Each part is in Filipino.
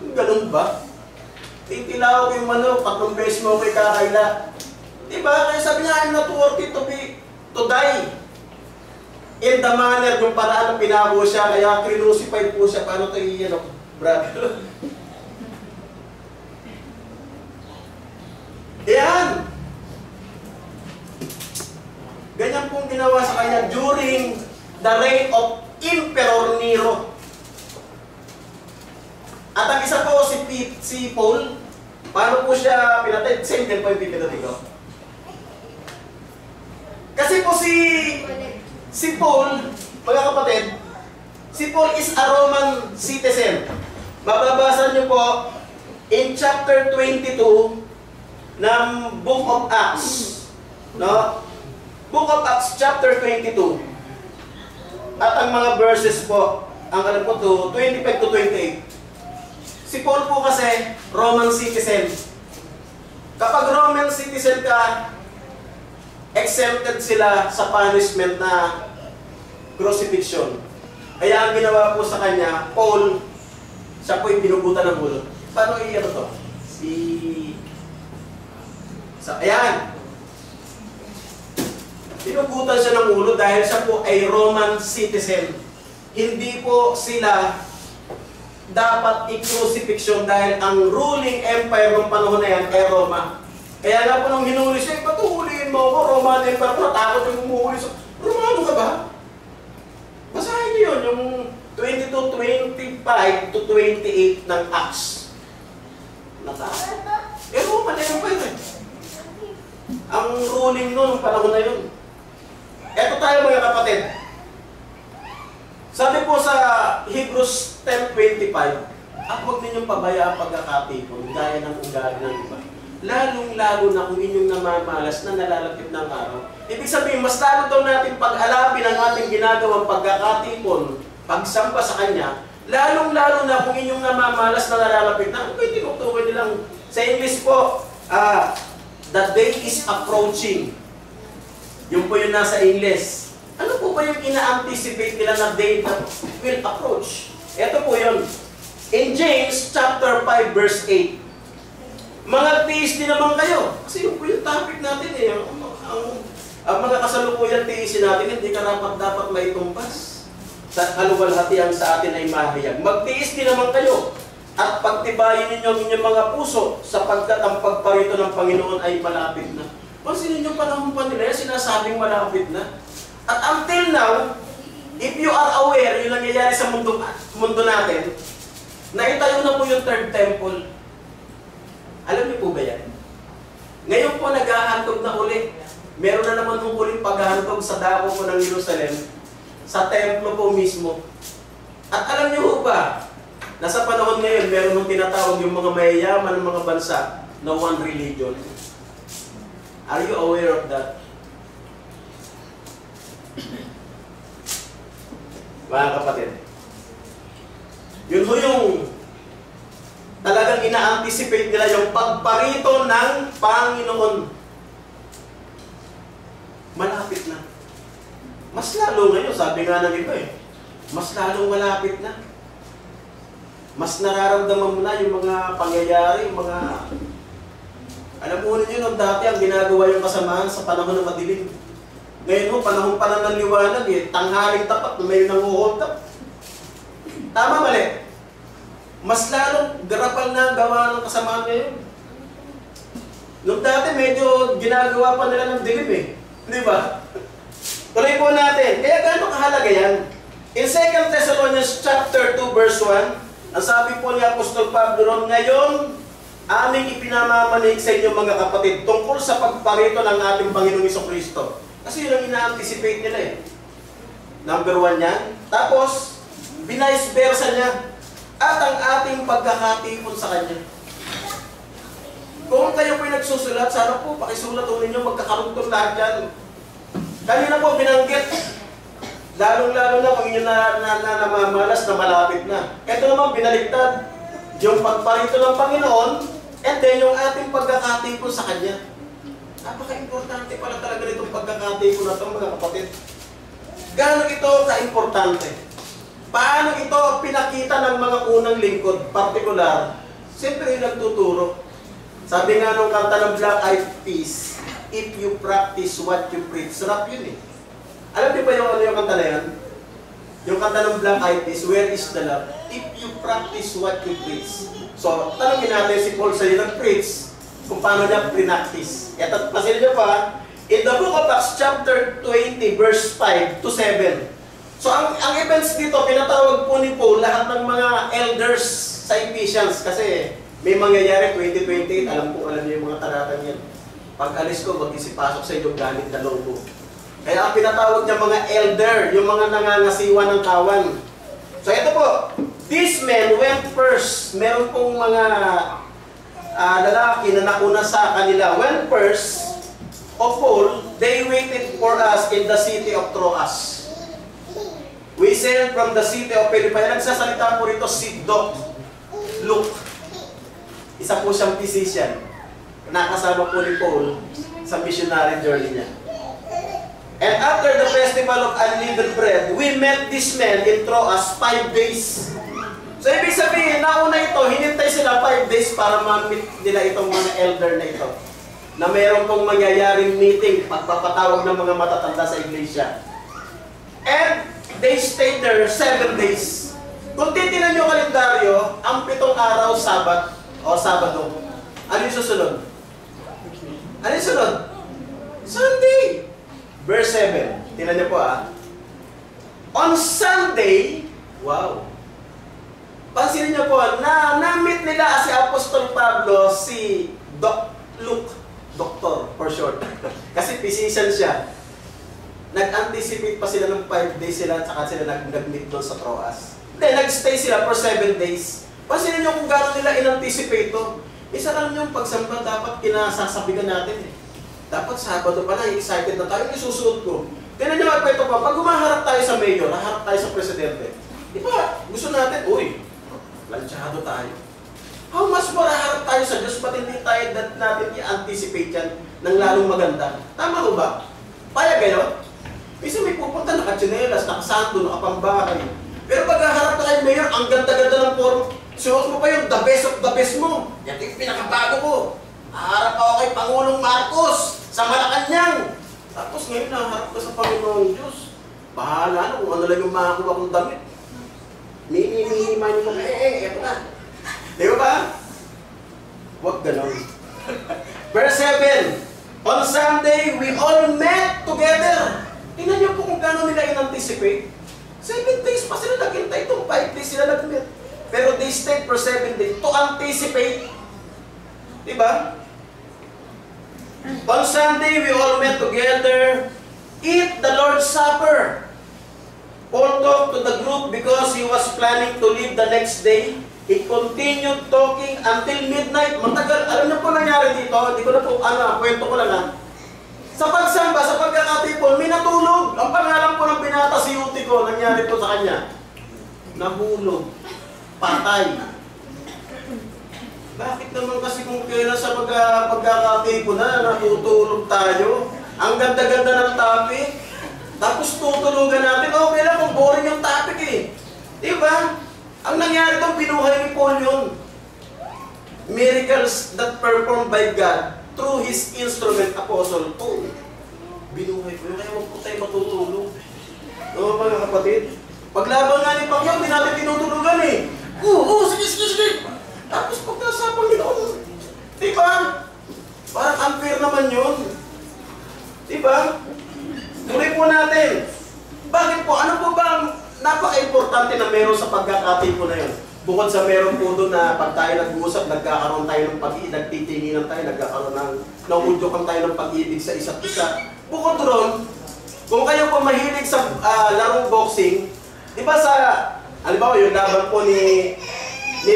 Ganun ba? Titilaw yung manok, 3 beses mo kay kakaila. Diba? Kaya sabi niya, I'm not worthy to die. In the manner, yung paraan na pinako siya, kaya crucified po siya. Paano ito iyan, brother? Yan! Ganyan pong ginawa sa kanya during the reign of Emperor Nero. At ang isa po, si Paul, paano po siya pinatay? Same din po yung pinatay ko. Kasi po si Paul, mga kapatid, si Paul is a Roman citizen. Mababasa niyo po in chapter 22 ng Book of Acts. No? Book of Acts chapter 22. At ang mga verses po, ang alam po to, 25 to 28. Si Paul po kasi, Roman citizen. Kapag Roman citizen ka, exempted sila sa punishment na crucifixion. Kaya ang ginawa po sa kanya, Paul, siya po yung binubutan ng ulo. Paano i-ano to? Ayan. Binubutan siya ng ulo dahil siya po ay Roman citizen. Hindi po sila dapat i-crucifixion dahil ang ruling empire ng panahon na yan ay Roma. Kaya nga po nung hinuli siya, ba't huliin mo ako? Roman empire, natakot yung umuhuli siya. Romano ka ba? Basahin niyo yun, yung 22, 25 to 28 ng Acts. Natakot. Roman empire eh. Ang ruling noon, panahon na yun. Eto tayo mga kapatid. Sabi po sa Hebrews 10:25, at huwag ninyong pabayaan pagkakatipon, gaya ng ugali ng iba. Lalong-lalo na kung inyong namamalas na nalalapit ng araw. Ibig sabihin, mas lalo daw natin pag-alapin ang ating ginagawang pagkakatipon, pagsamba sa Kanya, lalong-lalo na kung inyong namamalas na nalalapit na, okay, tinutukoy nilang sa English po, the day is approaching. Yung po yung nasa English. Ano po ba yung ina-anticipate nila na day that will approach? Ito po yun. In James chapter 5 verse 8. Mga tiis din naman kayo. Kasi yung po yung topic natin eh. Ang mga kasalukuyan tiisin natin, hindi ka dapat may tumpas. Sa kaluwalhatian sa atin ay mahayag. Magtiis din naman kayo. At pagtibayin ninyo ang inyong mga puso sapagkat ang pagparito ng Panginoon ay malapit na. Pansin ninyo panahon pa nila, sinasabing malapit na. At until now, if you are aware, yung nangyayari sa mundo natin, naitayo na po yung third temple. Alam niyo po ba yan? Ngayon po naghahantog na uli. Meron na naman yung uling paghahantog sa dako po ng Jerusalem, sa templo po mismo. At alam niyo po ba, nasa panahon ngayon, meron nung tinatawag yung mga mayayaman ng mga bansa na one religion. Are you aware of that? Mga kapatid, yun ho yung talagang ina-anticipate nila yung pagparito ng Panginoon. Malapit na. Mas lalo ngayon, sabi nga ng iba eh, mas lalong malapit na. Mas nararamdaman mo na yung mga pangyayari, yung mga... Alam mo ninyo, nung dati ang ginagawa yung kasamaan sa panahon ng madilim. Ngayon ho, panahon pa ng liwanag eh, tanghaling tapat na may nanguhold up. Tama mali? Mas lalong garapal na ang gawa ng kasamaan ngayon. Nung dati medyo ginagawa pa nila ng dilim eh. Di ba? Tuloy po natin. Kaya gaano kahalaga yan? In 2 Thessalonians chapter 2 verse 1, ang sabi po ni Apostol Pablo ron, ngayon, aming ipinamamanig sa inyo mga kapatid tungkol sa pagparito ng ating Panginoong Jesucristo. Kasi yun ang ina-anticipate nila eh. Number 1 yan. Tapos, binayos versa niya. At ang ating pagkakatipon sa Kanya. Kung kayo po'y nagsusulat, sana po pakisulat po ninyo magkakarugtong lahat yan. Kanina po binanggit, lalong-lalo na kung inyo namamalas na malapit na. Ito naman binaligtad, yung pagparito ng Panginoon, and then yung ating pagkakatipon sa Kanya. Napaka-importante pala talaga nitong pagkakatipon na ito, mga kapatid. Gaano ito ka-importante? Paano ito pinakita ng mga unang lingkod? Partikular, siyempre yung nagtuturo. Sabi nga nung kanta ng Black Eyed Peas, if you practice what you preach. Sarap yun eh. Alam niyo ba yung ano yung kanta na yan? Yung kanta ng Black Eyed Peas, where is the love? If you practice what you preach. So, tanongin natin si Paul sa'yo nag-preach kung paano niya pre-practice. Ito, pasin niyo pa, in the book of Acts chapter 20, verse 5 to 7. So, ang events dito, pinatawag po ni Paul lahat ng mga elders sa Ephesians kasi may mangyayari 2028, alam niyo yung mga talatang yan. Pag alis ko, mag-isipasok sa inyo galit na lobo. Kaya ang pinatawag niya mga elder, yung mga nangangasiwa ng kawan. So, ito po, these men went first. Meron pong mga lalaki na nauna sa kanila. Went first of Paul, they waited for us in the city of Troas. We sailed from the city of Philippi. Nagsasalita po rito si Doc Luke. Isa po siyang physician. Nakasama po ni Paul sa missionary journey niya. And after the festival of unleavened bread, we met this man in Troas 5 days. So ibig sabihin, nauna ito, hinintay sila 5 days para ma-meet nila itong mga elder na ito. Na mayroon pong mangyayaring meeting, pagpapatawag ng mga matatanda sa iglesia. And they stayed there 7 days. Kung titinan nyo kalendaryo, ang 7 araw, Sabat, o Sabado. Ano yung susunod? Ano yung sunod? Sunday! Verse 7. Tingnan niyo po On Sunday, wow. Pansinin niyo po, na-meet nila si Apostol Pablo, si Doc Luke, Doctor for short. Kasi physician siya. Nag-anticipate pa sila ng 5 days sila at saka sila nag-meet doon sa Troas. Then, nag-stay sila for 7 days. Pansinin niyo kung gano'n nila in-anticipate to. Isa lang yung pagsamba dapat kinasasabigan natin eh. Dapat Sabado pa na, excited na tayo, isusuot ko. Tignan niyo ito pa, pag humaharap tayo sa mayor, haharap tayo sa presidente, di ba, gusto natin, uy, lansyado tayo. How much more haharap tayo sa Diyos, ba't hindi tayo natin i-anticipate yan ng lalong maganda? Tama ko ba? Payag kayo? Kasi may pupunta, nakatsinelas, nakasanto, nakapambahay. Pero pag haharap tayo, mayor, ang ganda-ganda ng form, suot mo pa yung the best of the best mo. Yan yung pinakabago ko. Haharap ako kay Pangulong Marcos sa Malacanang. Tapos ngayon naharap ka sa Panginoong Diyos. Bahala na kung ano lang yung makakuha kong damit. Mini-mini-man yung eto na. Di ba? Huwag ganon. Verse 7. On Sunday, we all met together. Tingnan niyo po kung gano'n nila in-anticipate. 7 days pa sila naghintay. Itong 5 days sila nag-meet. Pero they stayed for 7 days to anticipate. Diba? On Sunday, we all met together, eat the Lord's Supper. Paul talked to the group because he was planning to leave the next day. He continued talking until midnight. Matagal. Alam niyo po nangyari dito? Hindi ko na po, kwento ko lang Sa pagsamba, sa pagkakatipon, may natulog. Ang pangalan po ng binata si Yuti ko, nangyari po sa kanya. Nahulog. Patay. Bakit naman kasi kung kailan sa pagkakatipon na natutulog tayo? Ang ganda-ganda ng topic. Tapos tutulugan natin, okay lang kung boring yung topic eh. Diba? Ang nangyari doon, binuhay ni Paul yun. Miracles that performed by God through His instrument, Apostle Paul. Binuhay ko yun, kaya huwag po tayo matutulog. No, mga kapatid? Paglaban nga ni Pacquiao, hindi natin tinutulugan eh. Sige. Tapos pagkasapang ginoon. Diba? Parang unfair naman yun. Diba? Tuloy po natin. Bakit po? Ano po ba ang napaka-importante na meron sa pagkakatipon po na yun? Bukod sa meron po doon na pag tayo nag-uusap, nagkakaroon tayo ng pag-ibig, nagtitinginan tayo, nagkakaroon ng nauudyokan tayo ng pag-ibig sa isa't isa. Bukod doon, kung kayo po mahilig sa larong boxing, di ba sa, halimbawa yung laban po ni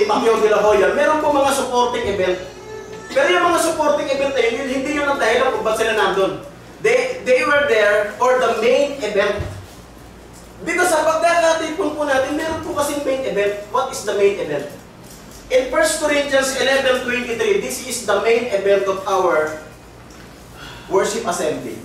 Pacquiao de la Hoya, meron po mga supporting event. Pero yung mga supporting event na yun, hindi yun ang dahilan kung ba't sila nandun. They were there for the main event. Because sa pagkakatipon po natin, meron po kasing main event. What is the main event? In 1 Corinthians 11:23, this is the main event of our worship assembly.